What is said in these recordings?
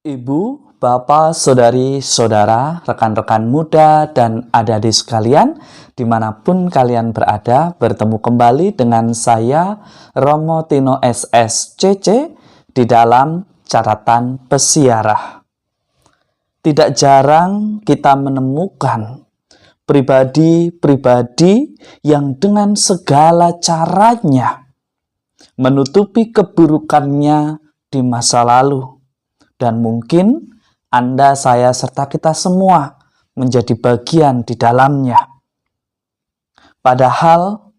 Ibu, Bapak, Saudari, Saudara, rekan-rekan muda, dan adik-adik sekalian, dimanapun kalian berada, bertemu kembali dengan saya, Romo Tino SSCC, di dalam catatan pesiarah. Tidak jarang kita menemukan pribadi-pribadi yang dengan segala caranya menutupi keburukannya di masa lalu. Dan mungkin Anda, saya, serta kita semua menjadi bagian di dalamnya. Padahal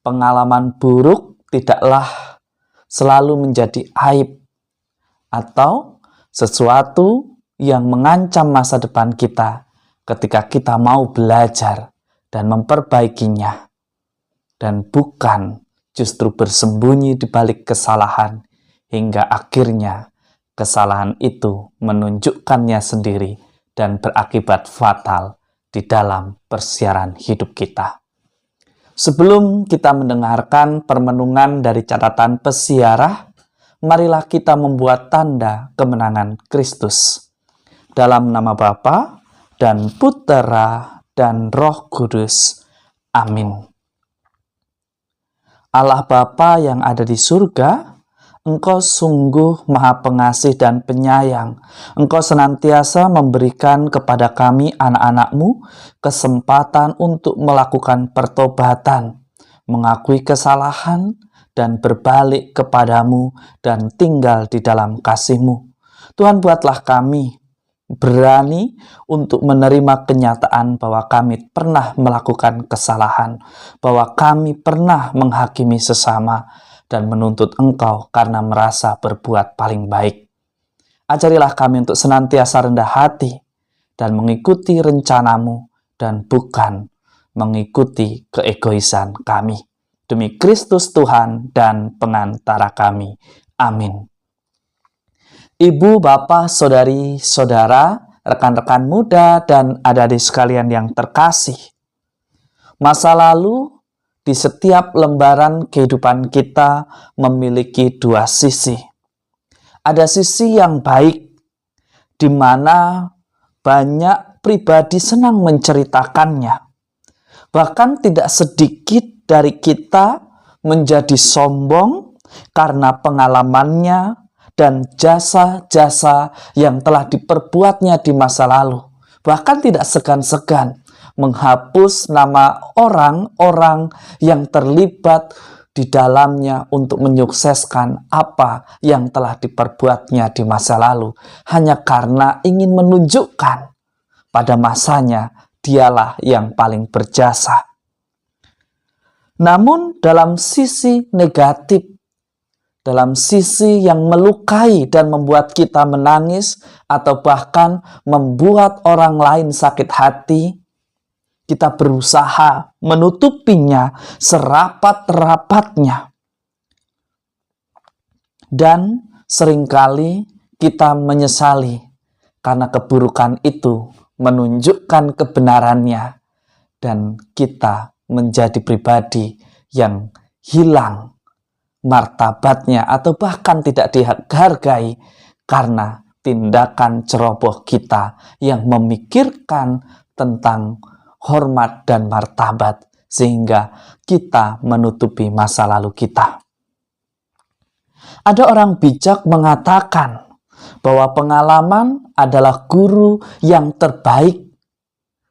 pengalaman buruk tidaklah selalu menjadi aib atau sesuatu yang mengancam masa depan kita ketika kita mau belajar dan memperbaikinya. Dan bukan justru bersembunyi di balik kesalahan hingga akhirnya kesalahan itu menunjukkannya sendiri dan berakibat fatal di dalam persiaran hidup kita. Sebelum kita mendengarkan permenungan dari catatan pesiarah, marilah kita membuat tanda kemenangan Kristus. Dalam nama Bapa dan Putera dan Roh Kudus. Amin. Allah Bapa yang ada di surga, Engkau sungguh Maha Pengasih dan Penyayang. Engkau senantiasa memberikan kepada kami anak-anak-Mu kesempatan untuk melakukan pertobatan, mengakui kesalahan, dan berbalik kepadamu dan tinggal di dalam kasih-Mu. Tuhan, buatlah kami berani untuk menerima kenyataan bahwa kami pernah melakukan kesalahan, bahwa kami pernah menghakimi sesama, dan menuntut Engkau karena merasa berbuat paling baik. Ajarilah kami untuk senantiasa rendah hati dan mengikuti rencana-Mu dan bukan mengikuti keegoisan kami. Demi Kristus Tuhan dan pengantara kami. Amin. Ibu, Bapak, Saudari, Saudara, rekan-rekan muda, dan adik-adik sekalian yang terkasih. Masa lalu di setiap lembaran kehidupan kita memiliki dua sisi. Ada sisi yang baik, di mana banyak pribadi senang menceritakannya. Bahkan tidak sedikit dari kita menjadi sombong karena pengalamannya dan jasa-jasa yang telah diperbuatnya di masa lalu. Bahkan tidak segan-segan menghapus nama orang-orang yang terlibat di dalamnya untuk menyukseskan apa yang telah diperbuatnya di masa lalu, hanya karena ingin menunjukkan pada masanya dialah yang paling berjasa. Namun dalam sisi negatif, dalam sisi yang melukai dan membuat kita menangis atau bahkan membuat orang lain sakit hati, kita berusaha menutupinya serapat-rapatnya. Dan seringkali kita menyesali karena keburukan itu menunjukkan kebenarannya dan kita menjadi pribadi yang hilang martabatnya atau bahkan tidak dihargai karena tindakan ceroboh kita yang memikirkan tentang hormat dan martabat sehingga kita menutupi masa lalu kita. Ada orang bijak mengatakan bahwa pengalaman adalah guru yang terbaik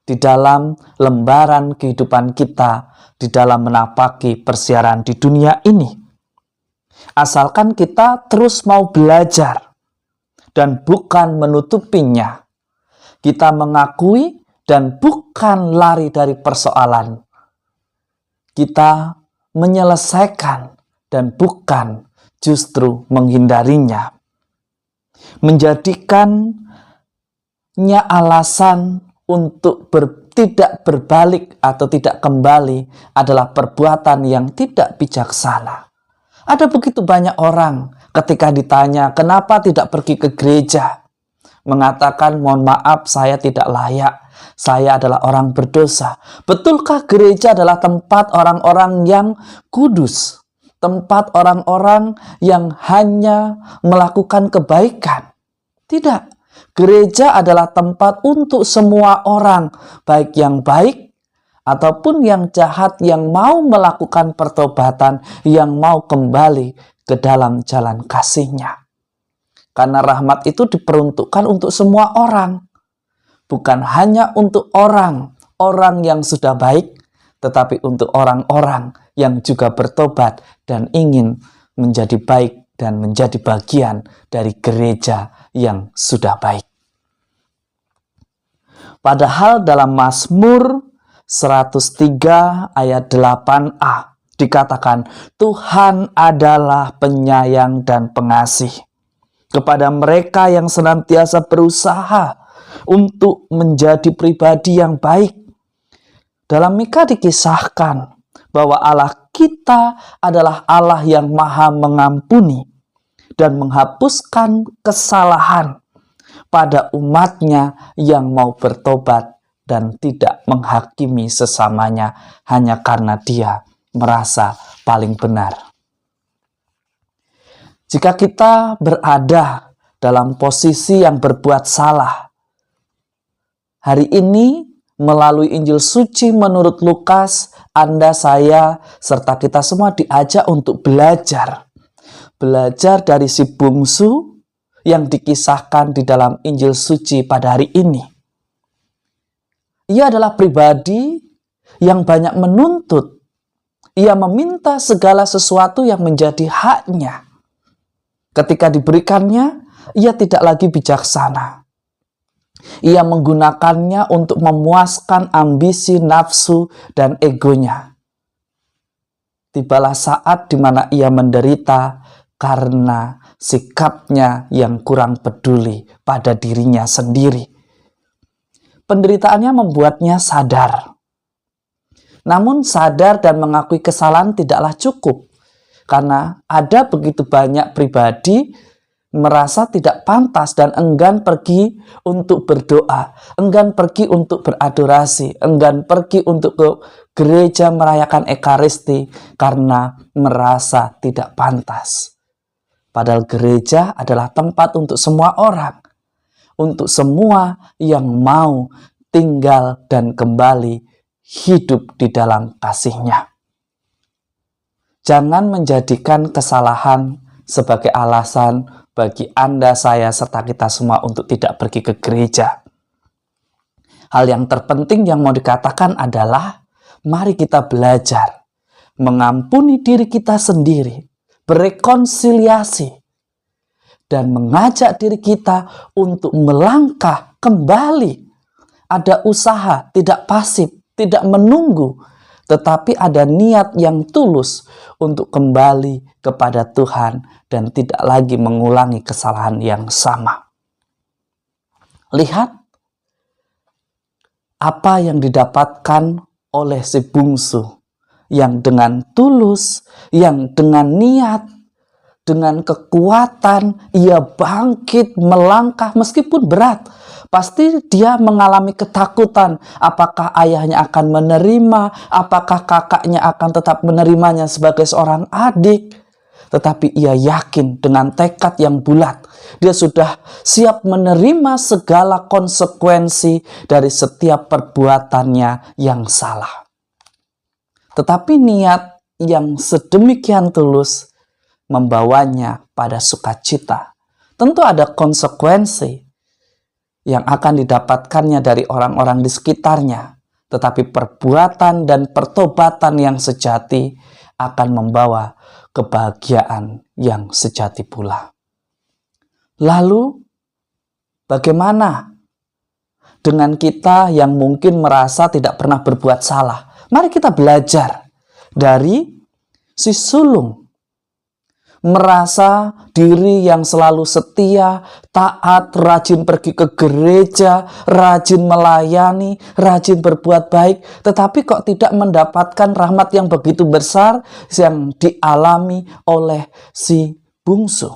di dalam lembaran kehidupan kita di dalam menapaki persiaran di dunia ini. Asalkan kita terus mau belajar dan bukan menutupinya. Kita mengakui dan bukan lari dari persoalan. Kita menyelesaikan dan bukan justru menghindarinya. Menjadikannya alasan untuk tidak berbalik atau tidak kembali adalah perbuatan yang tidak bijaksana. Ada begitu banyak orang ketika ditanya kenapa tidak pergi ke gereja, mengatakan mohon maaf saya tidak layak, saya adalah orang berdosa. Betulkah gereja adalah tempat orang-orang yang kudus? tempat orang-orang yang hanya melakukan kebaikan. Tidak, Gereja adalah tempat untuk semua orang, baik yang baik ataupun yang jahat, yang mau melakukan pertobatan, yang mau kembali ke dalam jalan kasih-Nya. Karena rahmat itu diperuntukkan untuk semua orang, bukan hanya untuk orang yang sudah baik, tetapi untuk orang-orang yang juga bertobat dan ingin menjadi baik dan menjadi bagian dari gereja yang sudah baik. Padahal dalam Mazmur 103 ayat 8a dikatakan, Tuhan adalah penyayang dan pengasih kepada mereka yang senantiasa berusaha untuk menjadi pribadi yang baik. Dalam Mika dikisahkan bahwa Allah kita adalah Allah yang maha mengampuni dan menghapuskan kesalahan pada umatnya yang mau bertobat dan tidak menghakimi sesamanya hanya karena dia merasa paling benar. Jika kita berada dalam posisi yang berbuat salah, hari ini melalui Injil Suci menurut Lukas, Anda, saya, serta kita semua diajak untuk belajar. Belajar dari si bungsu yang dikisahkan di dalam Injil Suci pada hari ini. Ia adalah pribadi yang banyak menuntut. Ia meminta segala sesuatu yang menjadi haknya. Ketika diberikannya, ia tidak lagi bijaksana. Ia menggunakannya untuk memuaskan ambisi, nafsu, dan egonya. Tibalah saat di mana ia menderita karena sikapnya yang kurang peduli pada dirinya sendiri. Penderitaannya membuatnya sadar. Namun sadar dan mengakui kesalahan tidaklah cukup. Karena ada begitu banyak pribadi merasa tidak pantas dan enggan pergi untuk berdoa, enggan pergi untuk beradorasi, enggan pergi untuk ke gereja merayakan Ekaristi karena merasa tidak pantas. Padahal gereja adalah tempat untuk semua orang, untuk semua yang mau tinggal dan kembali hidup di dalam kasih-Nya. Jangan menjadikan kesalahan sebagai alasan bagi Anda, saya, serta kita semua untuk tidak pergi ke gereja. Hal yang terpenting yang mau dikatakan adalah, mari kita belajar mengampuni diri kita sendiri, berekonsiliasi, dan mengajak diri kita untuk melangkah kembali. Ada usaha, tidak pasif, tidak menunggu, tetapi ada niat yang tulus untuk kembali kepada Tuhan dan tidak lagi mengulangi kesalahan yang sama. Lihat apa yang didapatkan oleh si bungsu yang dengan tulus, yang dengan niat, dengan kekuatan, ia bangkit melangkah meskipun berat. Pasti dia mengalami ketakutan. Apakah ayahnya akan menerima? Apakah kakaknya akan tetap menerimanya sebagai seorang adik? Tetapi ia yakin dengan tekad yang bulat. Dia sudah siap menerima segala konsekuensi dari setiap perbuatannya yang salah. Tetapi niat yang sedemikian tulus membawanya pada sukacita. Tentu ada konsekuensi yang akan didapatkannya dari orang-orang di sekitarnya. Tetapi perbuatan dan pertobatan yang sejati akan membawa kebahagiaan yang sejati pula. Lalu, bagaimana dengan kita yang mungkin merasa tidak pernah berbuat salah? Mari kita belajar dari si sulung. Merasa diri yang selalu setia, taat, rajin pergi ke gereja, rajin melayani, rajin berbuat baik, tetapi kok tidak mendapatkan rahmat yang begitu besar yang dialami oleh si bungsu.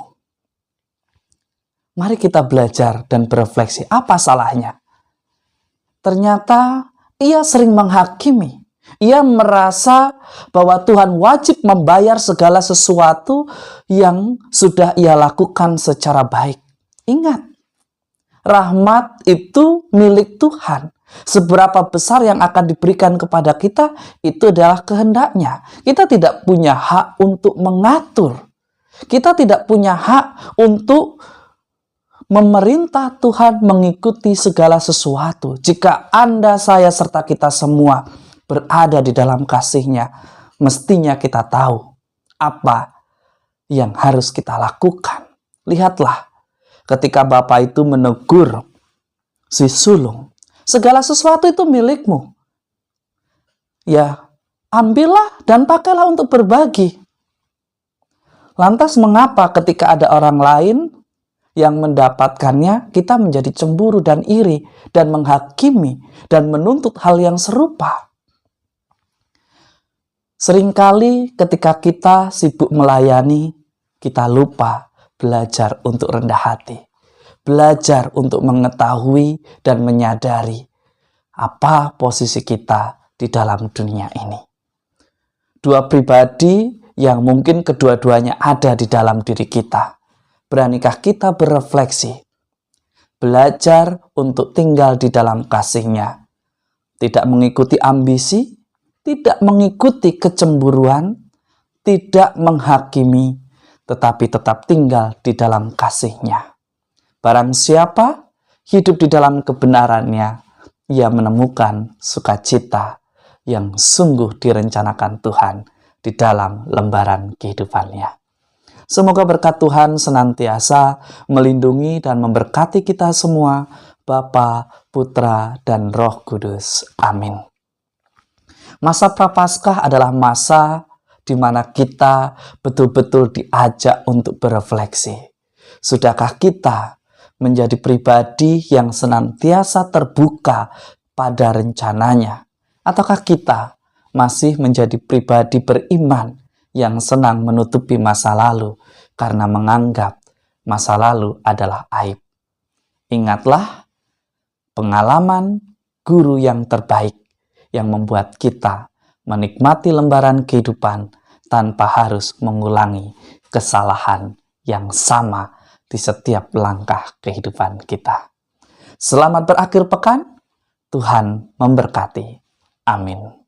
Mari kita belajar dan berefleksi, apa salahnya? Ternyata ia sering menghakimi. Ia merasa bahwa Tuhan wajib membayar segala sesuatu yang sudah ia lakukan secara baik. Ingat, Rahmat itu milik Tuhan. Seberapa besar yang akan diberikan kepada kita, itu adalah kehendaknya. Kita tidak punya hak untuk mengatur. Kita tidak punya hak untuk memerintah Tuhan mengikuti segala sesuatu. Jika Anda, saya, serta kita semua berada di dalam kasih-Nya, mestinya kita tahu apa yang harus kita lakukan. Lihatlah, ketika Bapak itu menegur si sulung, segala sesuatu itu milikmu. Ya, ambillah dan pakailah untuk berbagi. Lantas mengapa ketika ada orang lain yang mendapatkannya, kita menjadi cemburu dan iri dan menghakimi dan menuntut hal yang serupa? Seringkali ketika kita sibuk melayani, kita lupa belajar untuk rendah hati. Belajar untuk mengetahui dan menyadari apa posisi kita di dalam dunia ini. Dua pribadi yang mungkin kedua-duanya ada di dalam diri kita. Beranikah kita berefleksi? Belajar untuk tinggal di dalam kasih-Nya. Tidak mengikuti ambisi, tidak mengikuti kecemburuan, tidak menghakimi, tetapi tetap tinggal di dalam kasih-Nya. Barang siapa hidup di dalam kebenaran-Nya, ia menemukan sukacita yang sungguh direncanakan Tuhan di dalam lembaran kehidupannya. Semoga berkat Tuhan senantiasa melindungi dan memberkati kita semua, Bapa, Putra, dan Roh Kudus. Amin. Masa Prapaskah adalah masa di mana kita betul-betul diajak untuk berefleksi. Sudahkah kita menjadi pribadi yang senantiasa terbuka pada rencananya? Ataukah kita masih menjadi pribadi beriman yang senang menutupi masa lalu karena menganggap masa lalu adalah aib? Ingatlah pengalaman guru yang terbaik yang membuat kita menikmati lembaran kehidupan tanpa harus mengulangi kesalahan yang sama di setiap langkah kehidupan kita. Selamat berakhir pekan, Tuhan memberkati. Amin.